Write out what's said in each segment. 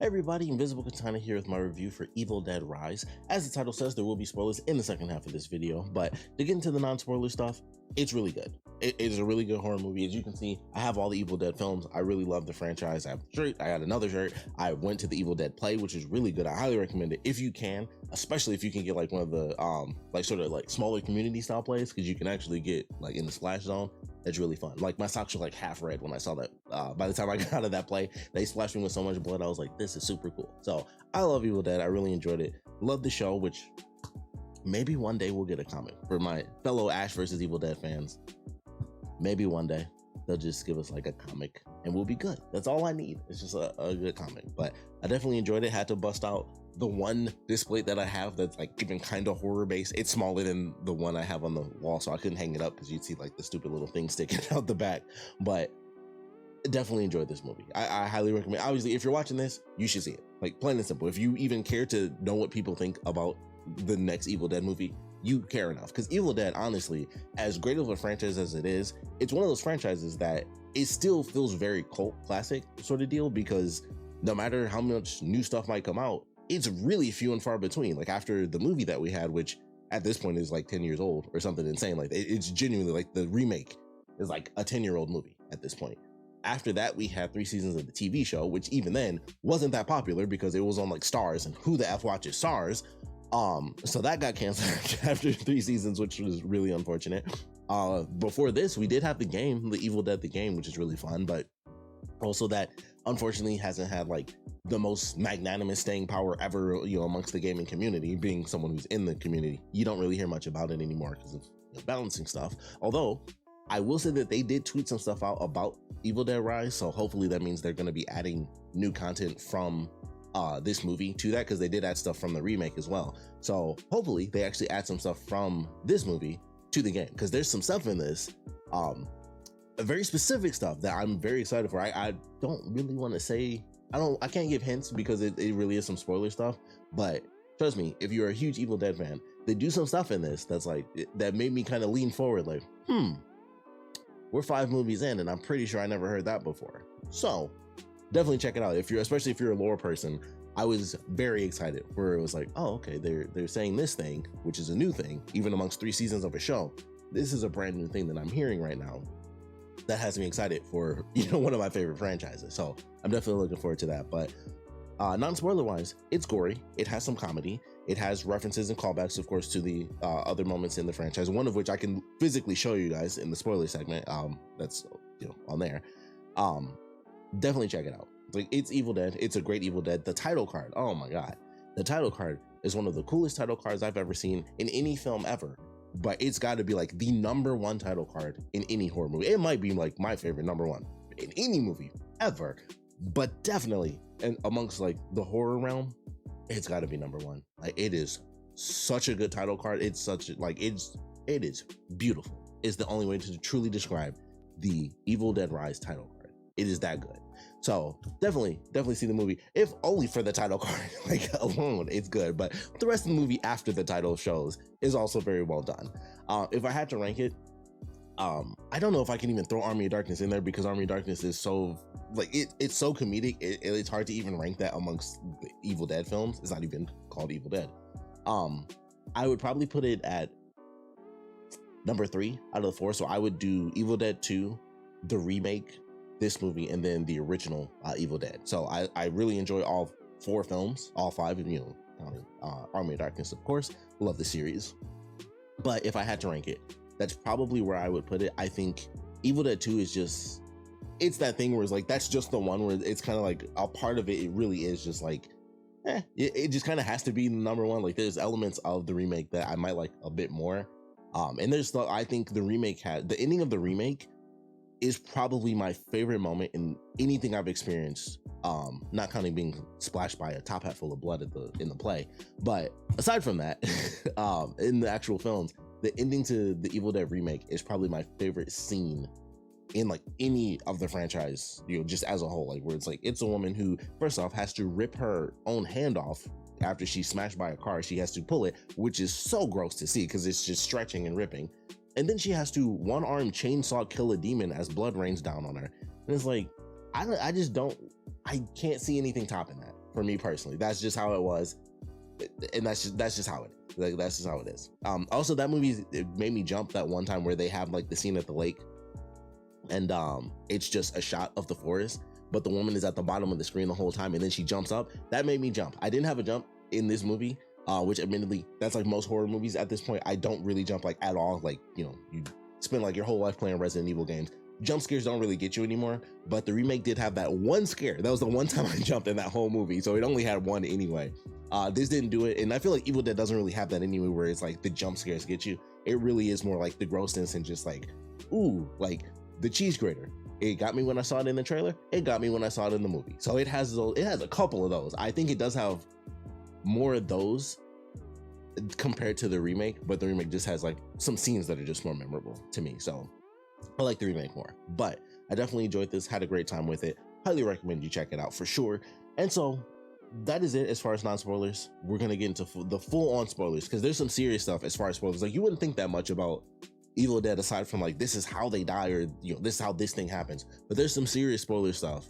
Hey everybody, Invisiblekatana here with my review for Evil Dead Rise. As the title says, there will be spoilers in the second half of this video, but to get into the non-spoiler stuff, it's really good. It is a really good horror movie. As you can see, I have all the Evil Dead films. I really love the franchise. I have the shirt, I got another shirt. I went to the Evil Dead play, which is really good. I highly recommend it if you can, especially if you can get like one of the like sort of like smaller community style plays, because you can actually get like in the splash zone. It's really fun. Like my socks were like half red when I saw that. By the time I got out of that play, they splashed me with so much blood. I was like, this is super cool. So I love Evil Dead. I really enjoyed it. Love the show, which maybe one day we'll get a comic for my fellow Ash versus Evil Dead fans. Maybe one day they'll just give us like a comic and we'll be good. That's all I need. It's just a good comic. But I definitely enjoyed it. Had to bust out the one display that I have that's like even kind of horror based. It's smaller than the one I have on the wall, so I couldn't hang it up because you'd see like the stupid little thing sticking out the back. But definitely enjoyed this movie. I highly recommend. Obviously, if you're watching this, you should see it. Like plain and simple. If you even care to know what people think about the next Evil Dead movie, you care enough. Because Evil Dead, honestly, as great of a franchise as it is, it's one of those franchises that it still feels very cult classic sort of deal, because no matter how much new stuff might come out, it's really few and far between. Like after the movie that we had, which at this point is like 10 years old or something insane. Like it's genuinely like the remake is like a 10-year-old movie at this point. After that, we had 3 seasons of the TV show, which even then wasn't that popular because it was on like Stars, and who the F watches Stars? So that got canceled after 3 seasons, which was really unfortunate. Before this, we did have the game, the Evil Dead the game, which is really fun, but also that unfortunately hasn't had like the most magnanimous staying power ever, you know, amongst the gaming community. Being someone who's in the community, you don't really hear much about it anymore because of balancing stuff. Although I will say that they did tweet some stuff out about Evil Dead Rise, so hopefully that means they're going to be adding new content from this movie to that, because they did add stuff from the remake as well. So hopefully they actually add some stuff from this movie to the game, because there's some stuff in this very specific stuff that I'm very excited for. I don't really want to say, I can't give hints because it really is some spoiler stuff, but trust me, if you're a huge Evil Dead fan, they do some stuff in this that's like, that made me kind of lean forward like, we're 5 movies in and I'm pretty sure I never heard that before. So definitely check it out. Especially if you're a lore person, I was very excited where it was like, oh, okay, they're saying this thing, which is a new thing, even amongst 3 seasons of a show. This is a brand new thing that I'm hearing right now that has me excited for, you know, one of my favorite franchises. So I'm definitely looking forward to that. But non-spoiler wise, it's gory. It has some comedy. It has references and callbacks, of course, to the other moments in the franchise, one of which I can physically show you guys in the spoiler segment. That's, you know, on there. Definitely check it out. Like, it's Evil Dead. It's a great Evil Dead. The title card, oh my god, the title card is one of the coolest title cards I've ever seen in any film ever. But it's got to be like the #1 title card in any horror movie. It might be like my favorite #1 in any movie ever, but definitely, and amongst like the horror realm, it's got to be #1. Like, it is such a good title card. It's such a, like, it is beautiful. It's the only way to truly describe the Evil Dead Rise title card. It is that good. So definitely see the movie, if only for the title card, like alone, it's good. But the rest of the movie after the title shows is also very well done. If I had to rank it, I don't know if I can even throw Army of Darkness in there, because Army of Darkness is so, like, it's so comedic. It's hard to even rank that amongst the Evil Dead films. It's not even called Evil Dead. I would probably put it at #3 out of the 4. So I would do Evil Dead 2, the remake, this movie, and then the original Evil Dead. So I really enjoy all 4 films, all 5, you know, counting Army of Darkness, of course. Love the series. But if I had to rank it, that's probably where I would put it. I think Evil Dead 2 is just, it's that thing where it's like, that's just the one where it's kind of like a part of it. It really is just like, it just kind of has to be #1. Like, there's elements of the remake that I might like a bit more. And there's, I think the remake had, the ending of the remake is probably my favorite moment in anything I've experienced, not counting being splashed by a top hat full of blood in the play. But aside from that, in the actual films, the ending to the Evil Dead remake is probably my favorite scene in like any of the franchise, you know, just as a whole. Like, where it's like, it's a woman who first off has to rip her own hand off after she's smashed by a car. She has to pull it, which is so gross to see because it's just stretching and ripping. And then she has to one-arm chainsaw kill a demon as blood rains down on her. And it's like, I can't see anything topping that. for me personally. That's just how it was, and that's just how it is. Like, that's just how it is. Also, that movie, it made me jump that one time where they have like the scene at the lake, and it's just a shot of the forest, but the woman is at the bottom of the screen the whole time, and then she jumps up. That made me jump. I didn't have a jump in this movie, which admittedly, that's like most horror movies at this point. I don't really jump like at all. Like, you know, you spend like your whole life playing Resident Evil games. Jump scares don't really get you anymore, but the remake did have that one scare. That was the one time I jumped in that whole movie, so it only had one anyway. This didn't do it, and I feel like Evil Dead doesn't really have that anyway, where it's like the jump scares get you. It really is more like the grossness and just like, ooh, like the cheese grater. It got me when I saw it in the trailer. It got me when I saw it in the movie. So it has a couple of those. I think it does have more of those compared to the remake, but the remake just has like some scenes that are just more memorable to me. So I like the remake more, but I definitely enjoyed this, had a great time with it. Highly recommend you check it out for sure. And so that is it as far as non-spoilers. We're gonna get into the full-on spoilers, because there's some serious stuff as far as spoilers. Like, you wouldn't think that much about Evil Dead aside from like, this is how they die, or, you know, this is how this thing happens, but there's some serious spoiler stuff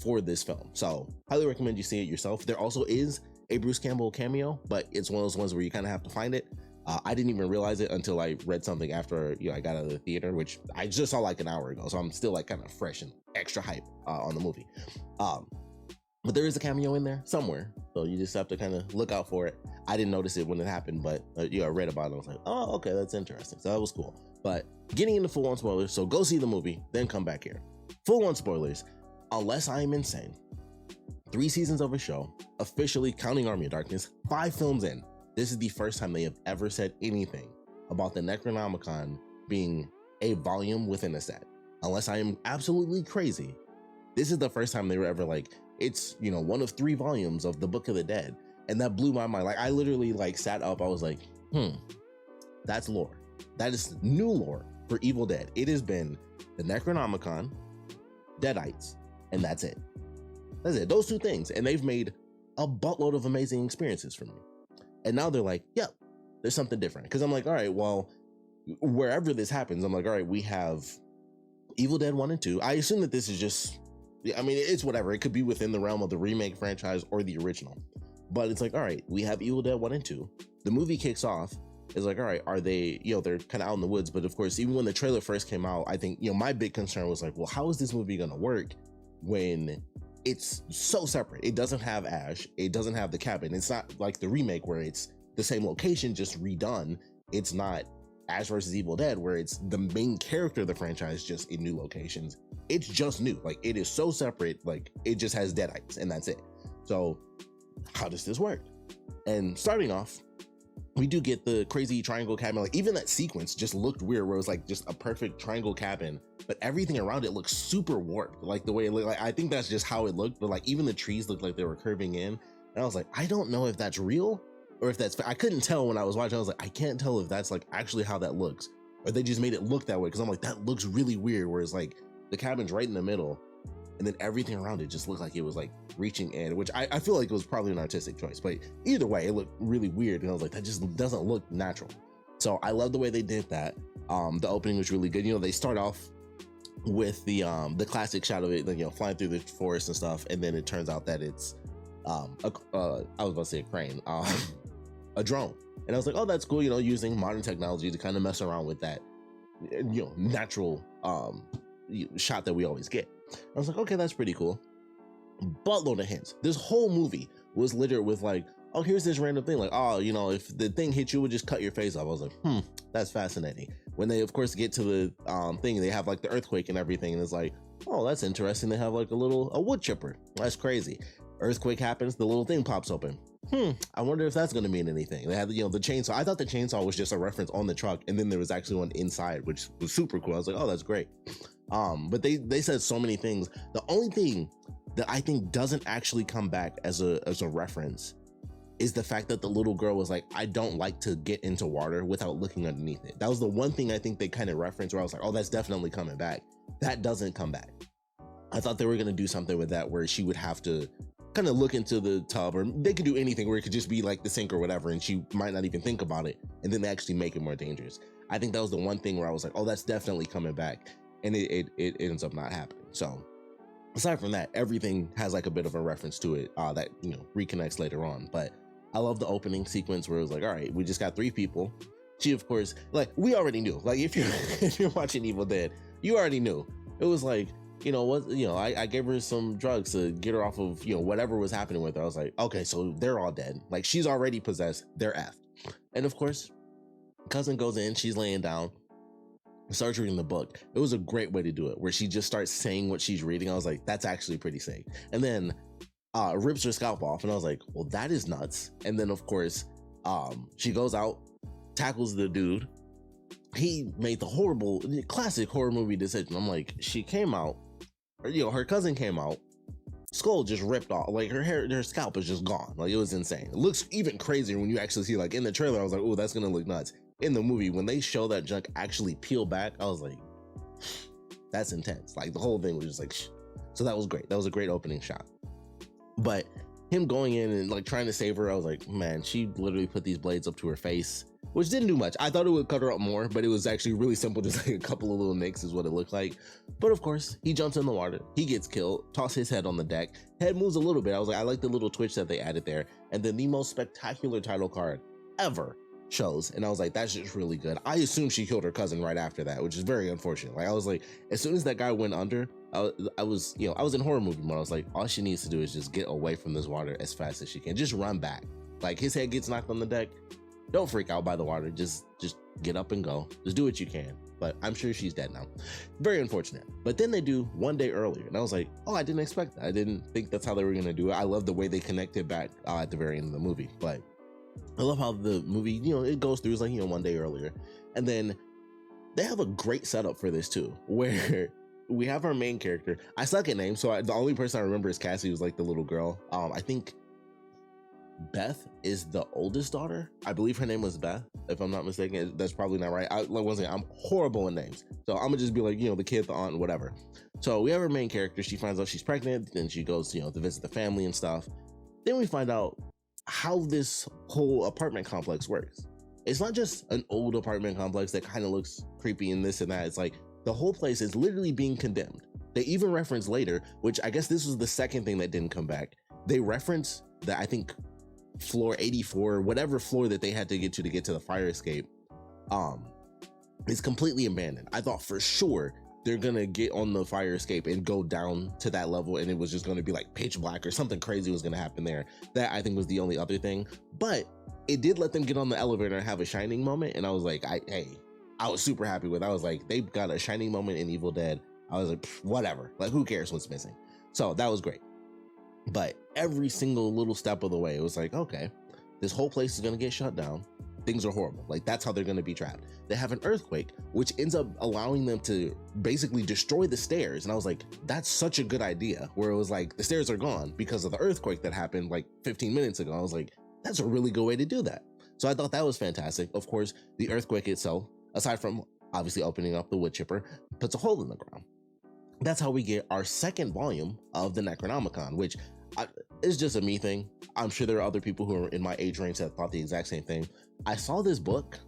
for this film. So highly recommend you see it yourself. There also is a Bruce Campbell cameo, but it's one of those ones where you kind of have to find it. I didn't even realize it until I read something after, you know, I got out of the theater, which I just saw like an hour ago. So I'm still like kind of fresh and extra hype on the movie. But there is a cameo in there somewhere, so you just have to kind of look out for it. I didn't notice it when it happened, but you know, I read about it. I was like, oh, okay, that's interesting. So that was cool. But getting into full-on spoilers, so go see the movie, then come back here. Full-on spoilers, unless I am insane. 3 seasons of a show, officially counting Army of Darkness, 5 films in. This is the first time they have ever said anything about the Necronomicon being a volume within a set. Unless I am absolutely crazy, this is the first time they were ever like, it's, you know, one of 3 volumes of the Book of the Dead. And that blew my mind. Like, I literally like sat up, I was like, that's lore. That is new lore for Evil Dead. It has been the Necronomicon, deadites, and that's it. That's it, those 2 things. And they've made a buttload of amazing experiences for me. And now they're like, yep, there's something different. Because I'm like, all right, well, wherever this happens, I'm like, all right, we have Evil Dead 1 and 2. I assume that this is just, I mean, it's whatever. It could be within the realm of the remake franchise or the original. But it's like, all right, we have Evil Dead 1 and 2. The movie kicks off. It's like, all right, are they, you know, they're kind of out in the woods. But of course, even when the trailer first came out, I think, you know, my big concern was like, well, how is this movie going to work when it's so separate? It doesn't have Ash. It doesn't have the cabin. It's not like the remake where it's the same location, just redone. It's not Ash versus Evil Dead where it's the main character of the franchise just in new locations. It's just new. Like, it is so separate. Like, it just has deadites and that's it. So how does this work? And starting off, we do get the crazy triangle cabin. Like, even that sequence just looked weird where it was like just a perfect triangle cabin, but everything around it looks super warped. Like, the way it looked, like, I think that's just how it looked, but like even the trees looked like they were curving in. And I was like, I don't know if that's real or if that's, I couldn't tell when I was watching. I was like, I can't tell if that's like actually how that looks, or they just made it look that way. Cause I'm like, that looks really weird. Where it's like the cabin's right in the middle and then everything around it just looked like it was like reaching in, which I feel like it was probably an artistic choice, but either way, it looked really weird. And I was like, that just doesn't look natural. So I love the way they did that. The opening was really good. You know, they start off with the classic shadow, you know, flying through the forest and stuff. And then it turns out that it's, I was about to say a crane, a drone. And I was like, oh, that's cool. You know, using modern technology to kind of mess around with that, you know, natural shot that we always get. I was like, okay, that's pretty cool. Buttload of hints. This whole movie was littered with like, oh, here's this random thing. Like, oh, you know, if the thing hit you, it would just cut your face off. I was like, that's fascinating. When they, of course, get to the thing, they have like the earthquake and everything. And it's like, oh, that's interesting. They have like a wood chipper. That's crazy. Earthquake happens. The little thing pops open. I wonder if that's going to mean anything. They had, you know, the chainsaw. I thought the chainsaw was just a reference on the truck. And then there was actually one inside, which was super cool. I was like, oh, that's great. But they said so many things. The only thing that I think doesn't actually come back as a reference is the fact that the little girl was like, I don't like to get into water without looking underneath it. That was the one thing I think they kind of referenced where I was like, oh, that's definitely coming back. That doesn't come back. I thought they were going to do something with that where she would have to kind of look into the tub, or they could do anything where it could just be like the sink or whatever, and she might not even think about it, and then they actually make it more dangerous. I think that was the one thing where I was like, oh, that's definitely coming back. And it ends up not happening. So aside from that, everything has like a bit of a reference to it that, you know, reconnects later on. But I love the opening sequence where it was like, all right, we just got 3 people. She, of course, like, we already knew, like, if you're if you're watching Evil Dead, you already knew. It was like, you know what, you know, I gave her some drugs to get her off of, you know, whatever was happening with her. I was like, okay, so they're all dead. Like, she's already possessed, they're effed. And of course, cousin goes in, she's laying down, starts reading the book. It was a great way to do it, where she just starts saying what she's reading. I was like, that's actually pretty sick. And then rips her scalp off, and I was like, well, that is nuts. And then of course, she goes out, tackles the dude. He made the horrible, classic horror movie decision. I'm like, she came out, or, you know, her cousin came out, skull just ripped off, like her scalp is just gone. Like, it was insane. It looks even crazier when you actually see, like, in the trailer. I was like, oh, that's gonna look nuts. In the movie, when they show that junk actually peel back, I was like, that's intense. Like, the whole thing was just like, shh. So that was great. That was a great opening shot. But him going in and like trying to save her, I was like, man, she literally put these blades up to her face, which didn't do much. I thought it would cut her up more, but it was actually really simple. Just like a couple of little nicks is what it looked like. But of course, he jumps in the water, he gets killed, toss his head on the deck, head moves a little bit. I was like, I like the little twitch that they added there. And then the most spectacular title card ever shows, and I was like, that's just really good. I assumed she killed her cousin right after that, which is very unfortunate. Like, I was like, as soon as that guy went under, I was, you know, I was in horror movie mode. I was like, all she needs to do is just get away from this water as fast as she can. Just run back. Like, his head gets knocked on the deck, don't freak out by the water. Just get up and go. Just do what you can. But I'm sure she's dead now. Very unfortunate. But then they do one day earlier, and I was like, oh, I didn't expect that. I didn't think that's how they were gonna do it. I love the way they connected back at the very end of the movie. But I love how the movie, you know, it goes through, it's like, you know, one day earlier. And then they have a great setup for this too, where we have our main character. I suck at names, so the only person I remember is Cassie, who's like the little girl. I think Beth is the oldest daughter. I believe her name was Beth, if I'm not mistaken. That's probably not right. I'm horrible in names, so I'm gonna just be like, you know, the kid, the aunt, whatever. So we have our main character. She finds out she's pregnant, then she goes, you know, to visit the family and stuff. Then we find out how this whole apartment complex works. It's not just an old apartment complex that kind of looks creepy and this and that. It's like the whole place is literally being condemned. They even reference later, which I guess this was the second thing that didn't come back. They reference that, I think, floor 84, whatever floor that they had to get to the fire escape, is completely abandoned. I thought for sure they're gonna get on the fire escape and go down to that level, and it was just gonna be like pitch black or something crazy was gonna happen there. That, I think, was the only other thing. But it did let them get on the elevator and have a shining moment, and I was like, I was super happy with it. I was like, they got a shining moment in Evil Dead. I was like, whatever, like, who cares what's missing? So that was great. But every single little step of the way, it was like, okay, this whole place is gonna get shut down. Things are horrible. Like, that's how they're gonna be trapped. They have an earthquake, which ends up allowing them to basically destroy the stairs. And I was like, that's such a good idea, where it was like, the stairs are gone because of the earthquake that happened like 15 minutes ago. I was like, that's a really good way to do that. So I thought that was fantastic. Of course, the earthquake itself, aside from obviously opening up the wood chipper, puts a hole in the ground. That's how we get our second volume of the Necronomicon, which is just a me thing. I'm sure there are other people who are in my age range that thought the exact same thing. I saw this book,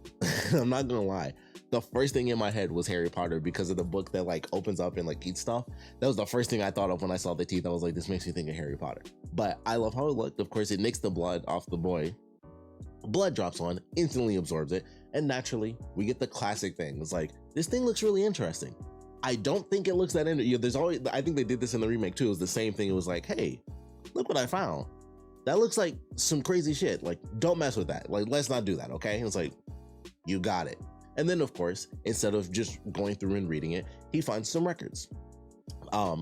I'm not gonna lie, the first thing in my head was Harry Potter, because of the book that like opens up and like eats stuff. That was the first thing I thought of when I saw the teeth. I was like, this makes me think of Harry Potter. But I love how it looked. Of course, it nicks the blood off the boy. Blood drops on, instantly absorbs it, and naturally we get the classic thing. It's like, this thing looks really interesting. I don't think it looks that there's always, I think they did this in the remake too. It was the same thing. It was like, hey, look what I found. That looks like some crazy shit. Like, don't mess with that. Like, let's not do that, okay? And it's like, you got it. And then, of course, instead of just going through and reading it, he finds some records.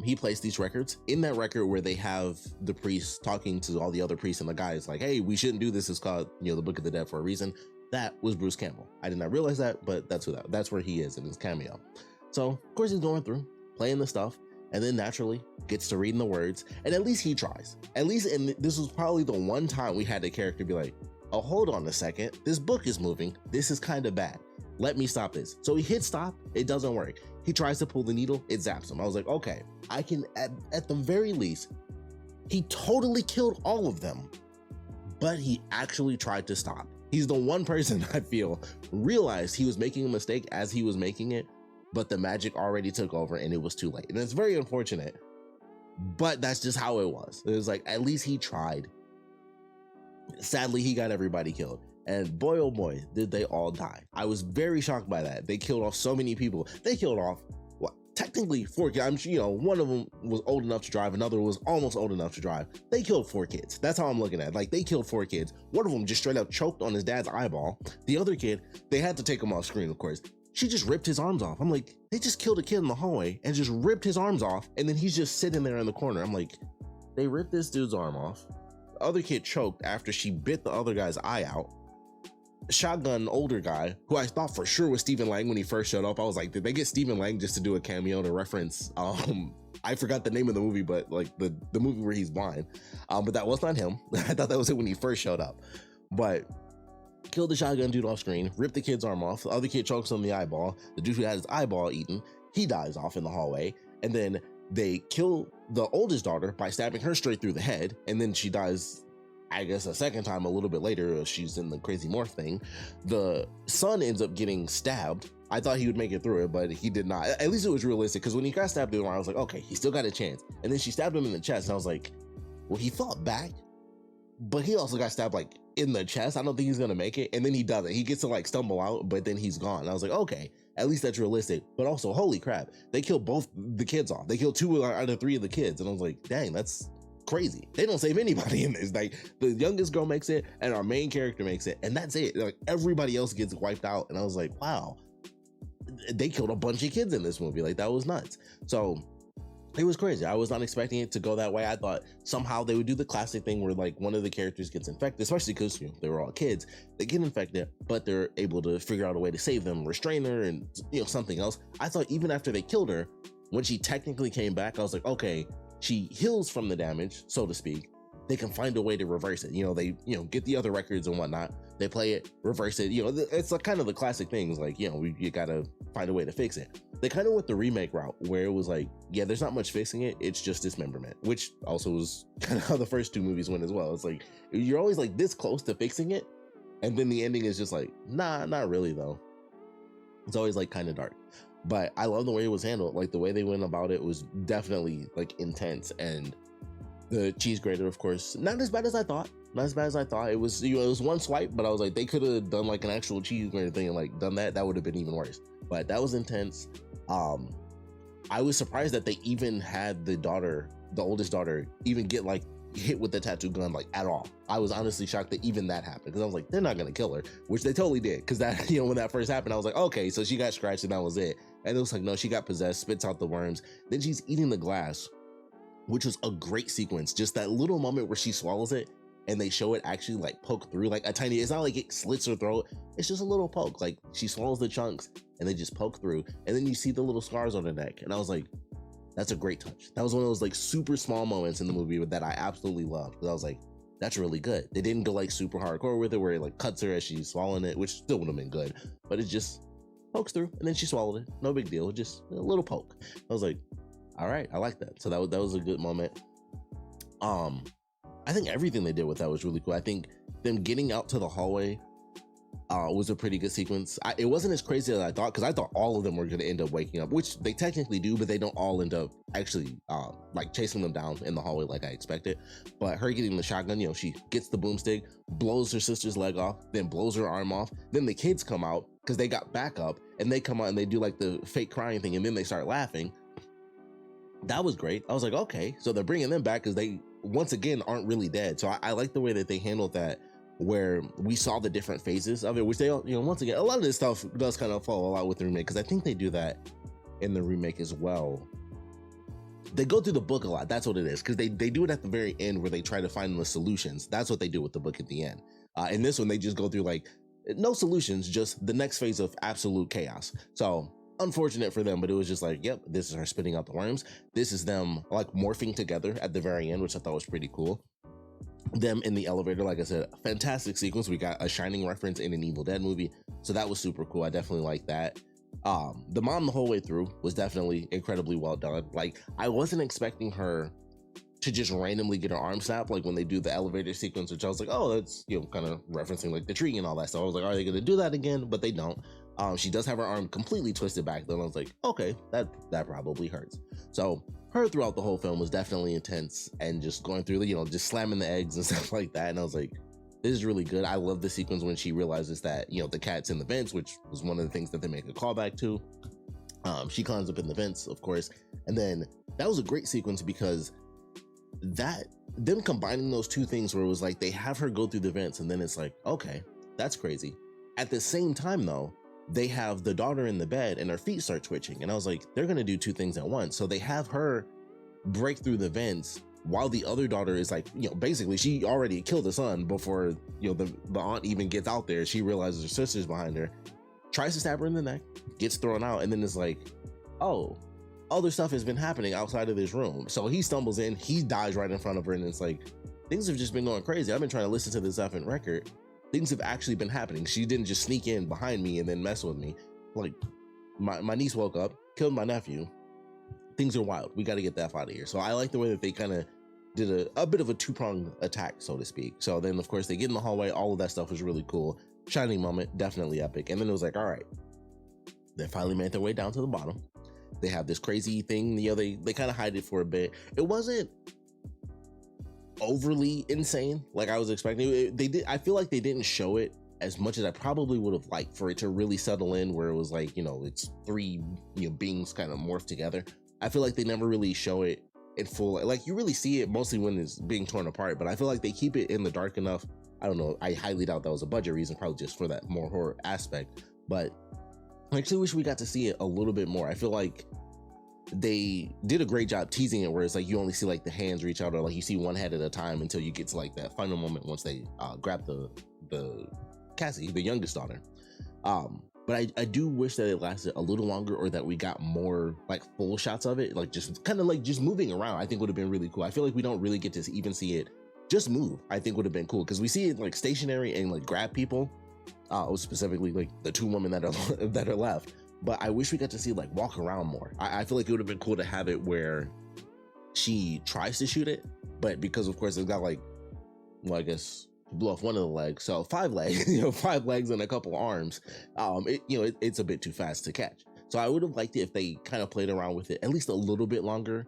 He placed these records in that record where they have the priest talking to all the other priests, and the guy is like, hey, we shouldn't do this. It's called, you know, the Book of the Dead for a reason. That was Bruce Campbell. I did not realize that, but that's where he is in his cameo. So, of course, he's going through, playing the stuff, and then naturally gets to reading the words, and at least he tries. At least, and this was probably the one time we had the character be like, oh, hold on a second, this book is moving, this is kind of bad, let me stop this. So he hits stop, it doesn't work. He tries to pull the needle, it zaps him. I was like, okay, I can, at the very least, he totally killed all of them, but he actually tried to stop. He's the one person I feel realized he was making a mistake as he was making it, but the magic already took over and it was too late. And it's very unfortunate but that's just how it was. It was like, at least he tried. Sadly, he got everybody killed. And boy, oh boy, did they all die. I was very shocked by that. They killed off so many people. They killed off, well, technically 4 kids. I'm sure, you know, one of them was old enough to drive. Another was almost old enough to drive. They killed 4 kids. That's how I'm looking at it. Like, they killed 4 kids. One of them just straight up choked on his dad's eyeball. The other kid, they had to take him off screen, of course. She just ripped his arms off. I'm like, they just killed a kid in the hallway and just ripped his arms off. And then he's just sitting there in the corner. I'm like, they ripped this dude's arm off. The other kid choked after she bit the other guy's eye out. Shotgun older guy, who I thought for sure was Stephen Lang when he first showed up. I was like, did they get Stephen Lang just to do a cameo to reference I forgot the name of the movie, but like the movie where he's blind. But that was not him. I thought that was it when he first showed up. But killed the shotgun dude off screen, ripped the kid's arm off. The other kid chokes on the eyeball. The dude who had his eyeball eaten, he dies off in the hallway. And then they kill the oldest daughter by stabbing her straight through the head. And then she dies, I guess, a second time a little bit later. She's in the crazy morph thing. The son ends up getting stabbed. I thought he would make it through it, but he did not. At least it was realistic, because when he got stabbed in the arm, I was like, okay, he still got a chance. And then she stabbed him in the chest, and I was like, well, he fought back, but he also got stabbed like in the chest. I don't think he's gonna make it. And then he doesn't. He gets to like stumble out, but then he's gone. And I was like, okay, at least that's realistic. But also, holy crap, they killed both the kids off. They killed 2 out of 3 of the kids, and I was like, dang, that's crazy. They don't save anybody in this. Like, the youngest girl makes it, and our main character makes it, and that's it. Like, everybody else gets wiped out, and I was like, wow, they killed a bunch of kids in this movie. Like, that was nuts. So it was crazy. I was not expecting it to go that way. I thought somehow they would do the classic thing where like one of the characters gets infected, especially because, you know, they were all kids. They get infected, but they're able to figure out a way to save them, restrain her, and, you know, something else. I thought even after they killed her, when she technically came back, I was like, okay, she heals from the damage, so to speak. They can find a way to reverse it. You know, they, you know, get the other records and whatnot. They play it, reverse it. You know, it's like kind of the classic things. Like, you know, you gotta find a way to fix it. They kind of went the remake route where it was like, yeah, there's not much fixing it. It's just dismemberment, which also was kind of how the first 2 movies went as well. It's like, you're always like this close to fixing it, and then the ending is just like, nah, not really though. It's always like kind of dark. But I love the way it was handled. Like, the way they went about it was definitely like intense. And the cheese grater, of course, not as bad as I thought. Not as bad as I thought. It was, you know, it was one swipe, but I was like, they could have done like an actual cheese grater thing and like done that. That would have been even worse. But that was intense. I was surprised that they even had the daughter, the oldest daughter, even get like hit with the tattoo gun like at all. I was honestly shocked that even that happened, because I was like, they're not gonna kill her, which they totally did. Because that, you know, when that first happened, I was like, okay, so she got scratched and that was it. And it was like, no, she got possessed, spits out the worms. Then she's eating the glass, which was a great sequence. Just that little moment where she swallows it and they show it actually like poke through, like a tiny, it's not like it slits her throat. It's just a little poke. Like, she swallows the chunks and they just poke through. And then you see the little scars on her neck. And I was like, that's a great touch. That was one of those like super small moments in the movie that I absolutely loved. Because I was like, that's really good. They didn't go like super hardcore with it where it like cuts her as she's swallowing it, which still would have been good. But it just pokes through and then she swallowed it. No big deal. Just a little poke. I was like, all right, I like that. So that was a good moment. I think everything they did with that was really cool. I think them getting out to the hallway was a pretty good sequence. It wasn't as crazy as I thought, because I thought all of them were going to end up waking up, which they technically do, but they don't all end up actually like chasing them down in the hallway like I expected. But her getting the shotgun, you know, she gets the boomstick, blows her sister's leg off, then blows her arm off. Then the kids come out because they got backup, and they come out and they do like the fake crying thing, and then they start laughing. That was great. I was like, okay, so they're bringing them back because they, once again, aren't really dead. So I like the way that they handled that, where we saw the different phases of it, which they, you know, once again, a lot of this stuff does kind of fall out with the remake, because I think they do that in the remake as well. They go through the book a lot. That's what it is, because they do it at the very end where they try to find the solutions. That's what they do with the book at the end. In this one, they just go through like no solutions, just the next phase of absolute chaos. So unfortunate for them, but it was just like, yep, this is her spitting out the worms. This is them like morphing together at the very end, which I thought was pretty cool. Them in the elevator, like I said, fantastic sequence. We got a Shining reference in an Evil Dead movie, so that was super cool. I definitely like that. The mom the whole way through was definitely incredibly well done. Like, I wasn't expecting her to just randomly get her arm snapped, like when they do the elevator sequence, which I was like, oh, that's, you know, kind of referencing like the tree and all that stuff. I was like, are they gonna do that again? But they don't. She does have her arm completely twisted back. Then I was like, okay, that probably hurts. So her throughout the whole film was definitely intense, and just going through the, just slamming the eggs and stuff like that. And I was like, this is really good. I love the sequence when she realizes that, the cat's in the vents, which was one of the things that they make a callback to. She climbs up in the vents, of course. And then that was a great sequence because them combining those two things where it was like they have her go through the vents, and then it's like, okay, that's crazy. At the same time though, they have the daughter in the bed and her feet start twitching. And I was like, they're going to do two things at once. So they have her break through the vents while the other daughter is like, basically she already killed the son before, the aunt even gets out there. She realizes her sister's behind her, tries to stab her in the neck, gets thrown out. And then it's like, oh, other stuff has been happening outside of this room. So he stumbles in, he dies right in front of her. And it's like, things have just been going crazy. I've been trying to listen to this effing record. Things have actually been happening. She didn't just sneak in behind me and then mess with me. Like, my niece woke up, killed my nephew. Things are wild. We got to get that out of here. So I like the way that they kind of did a bit of a two-pronged attack, so to speak. So then, of course, they get in the hallway. All of that stuff was really cool. Shining moment, definitely epic. And then it was like, all right, they finally made their way down to the bottom. They have this crazy thing. They kind of hide it for a bit. It wasn't overly insane like I was expecting. I feel like they didn't show it as much as I probably would have liked for it to really settle in, where it was like, it's three beings kind of morphed together. I feel like they never really show it in full. Like, you really see it mostly when it's being torn apart, but I feel like they keep it in the dark enough. I don't know, I highly doubt that was a budget reason, probably just for that more horror aspect, but I actually wish we got to see it a little bit more. I feel like they did a great job teasing it, where it's like you only see like the hands reach out, or like you see one head at a time until you get to like that final moment once they grab the Cassie, the youngest daughter. But I do wish that it lasted a little longer, or that we got more like full shots of it, like just kind of like just moving around. I think would have been really cool. I feel like we don't really get to even see it just move. I think would have been cool, because we see it like stationary and like grab people, specifically like the two women that are left. But I wish we got to see like walk around more. I feel like it would have been cool to have it where she tries to shoot it, but because of course it's got like, well, I guess blew off one of the legs, so 5 legs, 5 legs and a couple arms. It's a bit too fast to catch. So I would have liked it if they kind of played around with it at least a little bit longer.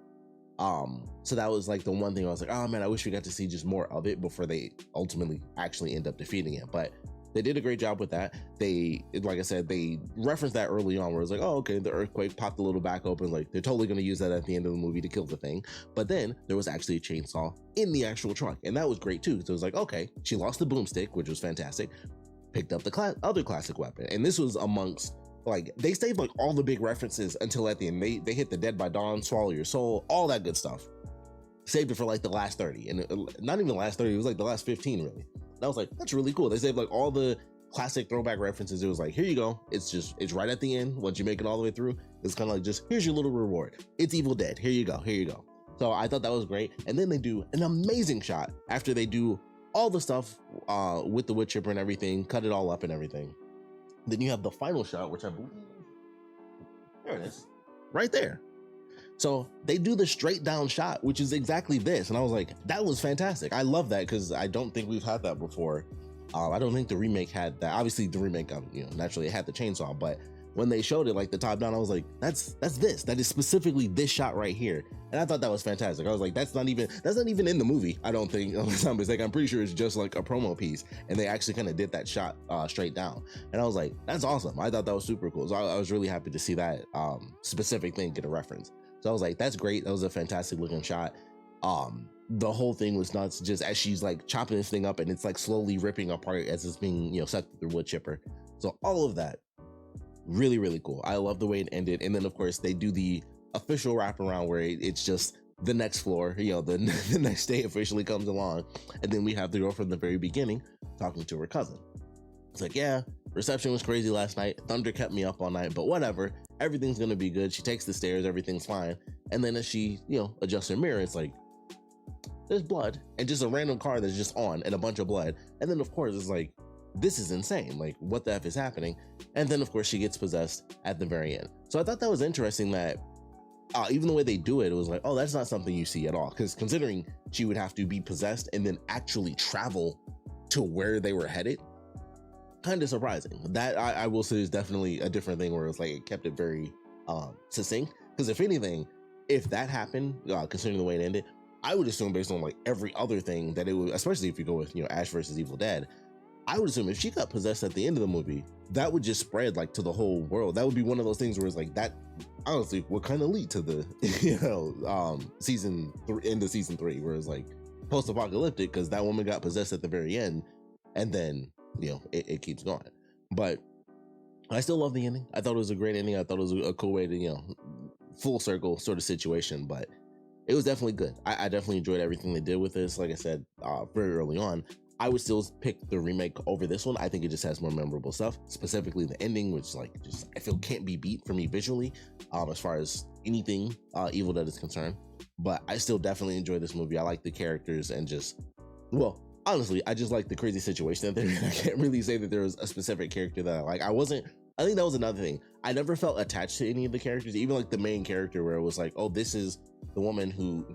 So that was like the one thing I was like, oh man, I wish we got to see just more of it before they ultimately actually end up defeating it. But they did a great job with that. Like I said, they referenced that early on, where it's like, oh, okay, the earthquake popped a little back open. Like, they're totally going to use that at the end of the movie to kill the thing. But then there was actually a chainsaw in the actual trunk. And that was great too. So it was like, okay, she lost the boomstick, which was fantastic. Picked up the other classic weapon. And this was amongst, like, they saved like all the big references until at the end. They hit the Dead by Dawn, Swallow Your Soul, all that good stuff. Saved it for like the last 30. And not even the last 30, it was like the last 15 really. And I was like, that's really cool. They saved like all the classic throwback references. It was like, here you go. It's right at the end. Once you make it all the way through, it's kind of like, just here's your little reward. It's Evil Dead. Here you go. So I thought that was great. And then they do an amazing shot after they do all the stuff with the wood chipper and everything, cut it all up and everything. Then you have the final shot, which I believe, there it is, right there. So they do the straight down shot, which is exactly this. And I was like, that was fantastic. I love that, because I don't think we've had that before. I don't think the remake had that. Obviously the remake, naturally it had the chainsaw, but when they showed it like the top down, I was like, that's this. That is specifically this shot right here. And I thought that was fantastic. I was like, that's not even in the movie, I don't think, unless I'm mistaken. I'm pretty sure it's just like a promo piece. And they actually kind of did that shot straight down. And I was like, that's awesome. I thought that was super cool. So I was really happy to see that specific thing get a reference. So I was like, that's great. That was a fantastic looking shot. The whole thing was nuts, just as she's like chopping this thing up and it's like slowly ripping apart as it's being, sucked through the wood chipper. So all of that, really, really cool. I love the way it ended. And then of course they do the official wraparound where it's just the next floor, the next day officially comes along. And then we have the girl from the very beginning talking to her cousin. It's like, yeah, reception was crazy last night. Thunder kept me up all night, but whatever. Everything's going to be good. She takes the stairs. Everything's fine. And then as she, adjusts her mirror, it's like, there's blood and just a random car that's just on and a bunch of blood. And then of course it's like, this is insane. Like, what the F is happening? And then of course she gets possessed at the very end. So I thought that was interesting that even the way they do it was like, oh, that's not something you see at all. Because considering she would have to be possessed and then actually travel to where they were headed, kind of surprising. That I will say is definitely a different thing where it's like it kept it very succinct. Because if anything, if that happened, considering the way it ended, I would assume based on like every other thing that it would, especially if you go with, you know, Ash versus Evil Dead, I would assume if she got possessed at the end of the movie, that would just spread like to the whole world. That would be one of those things where it's like that honestly would kind of lead to the, you know, end of season 3, where it's like post-apocalyptic because that woman got possessed at the very end, and then, you know, it keeps going. But I still love the ending. I thought it was a great ending. I thought it was a cool way to, you know, full circle sort of situation, but it was definitely good. I definitely enjoyed everything they did with this. Like I said, very early on, I would still pick the remake over this one. I think it just has more memorable stuff, specifically the ending, which like just I feel can't be beat for me visually, as far as anything Evil Dead is concerned. But I still definitely enjoy this movie. I like the characters and just, well, honestly, I just like the crazy situation that they're in. I can't really say that there was a specific character that I like. I think that was another thing. I never felt attached to any of the characters, even like the main character where it was like, oh, this is the woman who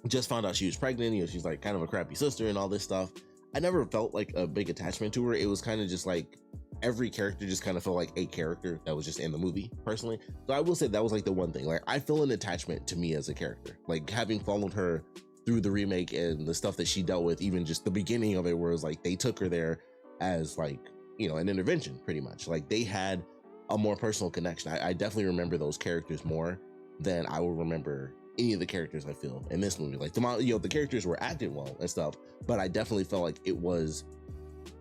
just found out she was pregnant. You know, she's like kind of a crappy sister and all this stuff. I never felt like a big attachment to her. It was kind of just like every character just kind of felt like a character that was just in the movie personally. So I will say that was like the one thing, like I feel an attachment to me as a character, like having followed her through the remake and the stuff that she dealt with, even just the beginning of it, where it was like they took her there as like, you know, an intervention pretty much. Like they had a more personal connection. I definitely remember those characters more than I will remember any of the characters I feel in this movie. Like the characters were acted well and stuff, but I definitely felt like it was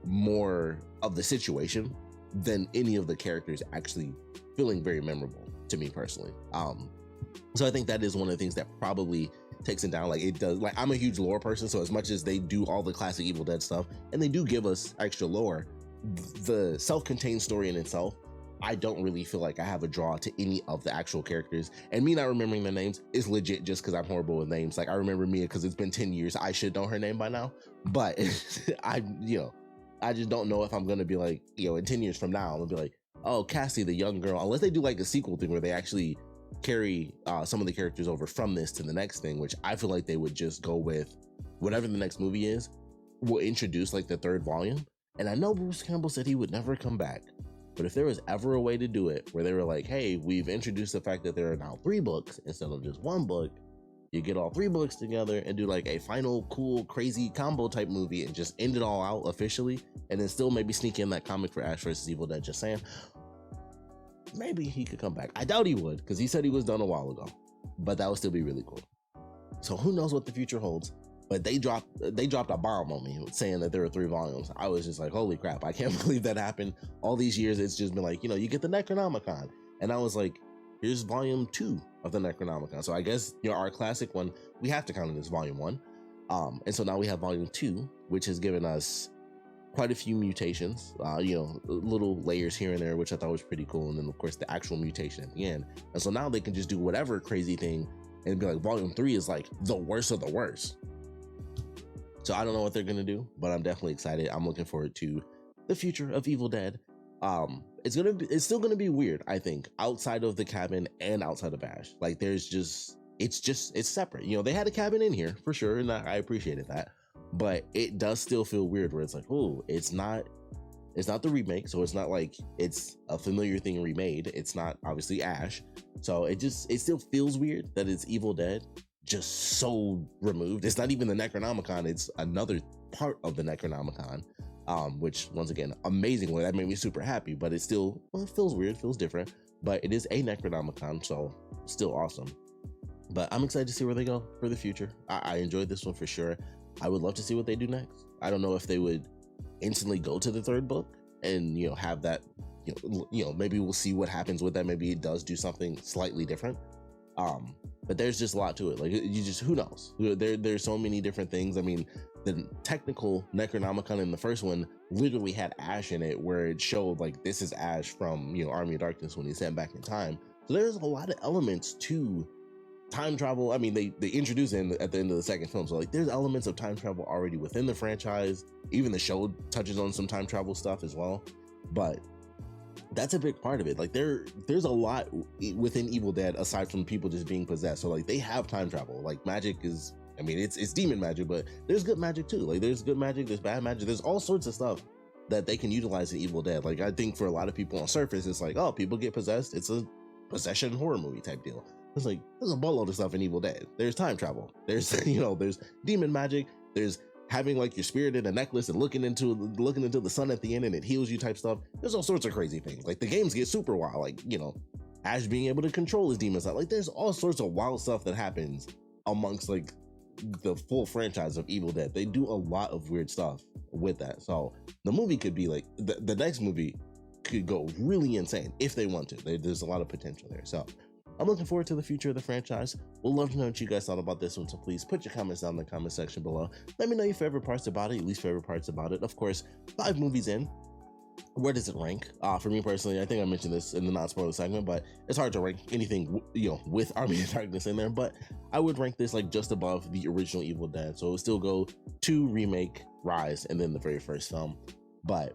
more of the situation than any of the characters actually feeling very memorable to me personally. So I think that is one of the things that probably takes it down. Like it does, like I'm a huge lore person, so as much as they do all the classic Evil Dead stuff and they do give us extra lore, the self-contained story in itself, I don't really feel like I have a draw to any of the actual characters. And me not remembering their names is legit just because I'm horrible with names. Like I remember Mia because it's been 10 years. I should know her name by now. But I just don't know if I'm going to be like, you know, in 10 years from now, I'm going to be like, oh, Cassie, the young girl, unless they do like a sequel thing where they actually carry some of the characters over from this to the next thing, which I feel like they would just go with whatever the next movie is, will introduce like the 3rd volume. And I know Bruce Campbell said he would never come back. But if there was ever a way to do it where they were like, hey, we've introduced the fact that there are now 3 books instead of just 1 book, you get all 3 books together and do like a final cool, crazy combo type movie and just end it all out officially, and then still maybe sneak in that comic for Ash vs. Evil Dead, just saying, maybe he could come back. I doubt he would, because he said he was done a while ago, but that would still be really cool. So who knows what the future holds? But they dropped a bomb on me saying that there were 3 volumes. I was just like, holy crap, I can't believe that happened. All these years, it's just been like, you know, you get the Necronomicon. And I was like, here's volume 2 of the Necronomicon. So I guess, you know, our classic one, we have to count it as volume 1. And so now we have volume 2, which has given us quite a few mutations, you know, little layers here and there, which I thought was pretty cool. And then of course the actual mutation at the end. And so now they can just do whatever crazy thing and be like, volume 3 is like the worst of the worst. So I don't know what they're gonna do, but I'm definitely excited. I'm looking forward to the future of Evil Dead. It's still gonna be weird, I think, outside of the cabin and outside of Ash. Like it's separate. You know, they had a cabin in here for sure, and I appreciated that. But it does still feel weird where it's like, oh, it's not the remake, so it's not like it's a familiar thing remade. It's not obviously Ash, so it still feels weird that it's Evil Dead, just so removed. It's not even the Necronomicon, it's another part of the Necronomicon, which once again, amazing. That made me super happy, but it still, well, it feels weird, feels different, but it is a Necronomicon, so still awesome. But I'm excited to see where they go for the future. I enjoyed this one for sure. I would love to see what they do next. I don't know if they would instantly go to the 3rd book and, you know, have that, you know, maybe we'll see what happens with that. Maybe it does do something slightly different. But there's just a lot to it. Like who knows? There's so many different things. I mean, the technical Necronomicon in the first one literally had Ash in it, where it showed like this is Ash from, you know, Army of Darkness when he's sent back in time. So there's a lot of elements to time travel. I mean, they introduce it at the end of the 2nd film, so like there's elements of time travel already within the franchise. Even the show touches on some time travel stuff as well, but that's a big part of it. Like there's a lot within Evil Dead aside from people just being possessed. So like they have time travel. Like magic is, I mean, it's demon magic, but there's good magic too. Like there's good magic, there's bad magic, there's all sorts of stuff that they can utilize in Evil Dead. Like I think for a lot of people on surface, it's like, oh, people get possessed. It's a possession horror movie type deal. It's like, there's a boatload of stuff in Evil Dead. There's time travel. There's, there's demon magic. There's having like your spirit in a necklace and looking into the sun at the end and it heals you type stuff. There's all sorts of crazy things. Like the games get super wild. Like, Ash being able to control his demons. Like there's all sorts of wild stuff that happens amongst like the full franchise of Evil Dead. They do a lot of weird stuff with that. So the movie could be like, the next movie could go really insane if they want to. There's a lot of potential there. So I'm looking forward to the future of the franchise. We'll love to know what you guys thought about this one, so please put your comments down in the comment section below. Let me know your favorite parts about it, your least favorite parts about it. Of course, 5 movies in, where does it rank? For me personally, I think I mentioned this in the non-spoiler segment, but it's hard to rank anything, with Army of Darkness in there, but I would rank this like just above the original Evil Dead. So it would still go 2, remake, Rise, and then the very first film. But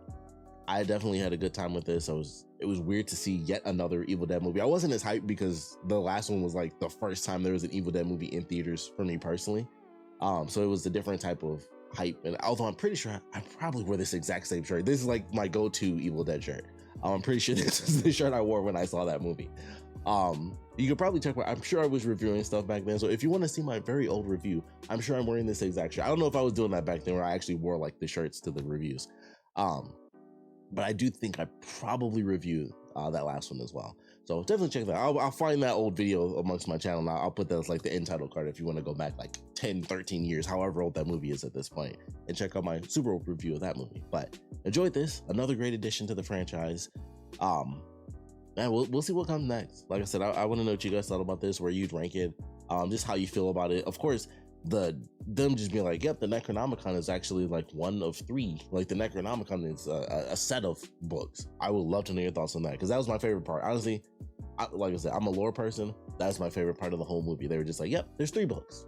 I definitely had a good time with this. It was weird to see yet another Evil Dead movie. I wasn't as hyped because the last one was like the first time there was an Evil Dead movie in theaters for me personally. So it was a different type of hype. And although I'm pretty sure I probably wore this exact same shirt. This is like my go-to Evil Dead shirt. I'm pretty sure this is the shirt I wore when I saw that movie. You could probably check I'm sure I was reviewing stuff back then. So if you want to see my very old review, I'm sure I'm wearing this exact shirt. I don't know if I was doing that back then where I actually wore like the shirts to the reviews. But I do think I probably reviewed that last one as well. So definitely check that out. I'll find that old video amongst my channel. Now I'll put that as like the end title card if you want to go back like 10, 13 years, however old that movie is at this point, and check out my super old review of that movie. But enjoyed this, another great addition to the franchise. And we'll see what comes next. Like I said, I want to know what you guys thought about this, where you'd rank it, just how you feel about it. Of course, them just being like, yep, the Necronomicon is actually like 1 of 3. Like the Necronomicon is a set of books. I would love to know your thoughts on that, because that was my favorite part. Honestly, like I said, I'm a lore person. That's my favorite part of the whole movie. They were just like, yep, there's 3 books.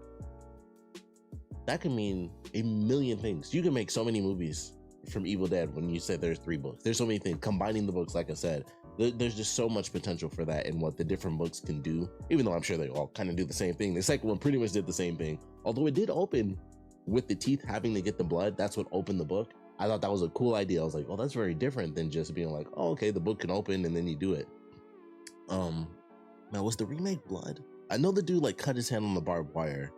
That can mean a million things. You can make so many movies from Evil Dead when you say there's 3 books. There's so many things. Combining the books, like I said, there's just so much potential for that and what the different books can do, even though I'm sure they all kind of do the same thing. The second one pretty much did the same thing, although it did open with the teeth having to get the blood. That's what opened the book. I thought that was a cool idea. I was like, oh, that's very different than just being like, oh, okay, the book can open and then you do it. Now, was the remake blood? I know the dude like cut his hand on the barbed wire,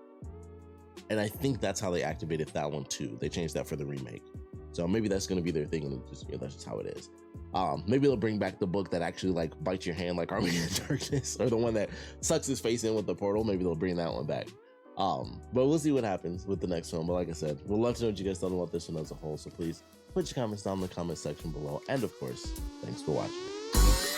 and I think that's how they activated that one too. They changed that for the remake. So maybe that's going to be their thing, and just, that's just how it is. Maybe they'll bring back the book that actually like bites your hand like Army of Darkness, or the one that sucks his face in with the portal. Maybe they'll bring that one back. But we'll see what happens with the next film. But like I said, we'd love to know what you guys thought about this one as a whole. So please put your comments down in the comment section below. And of course, thanks for watching.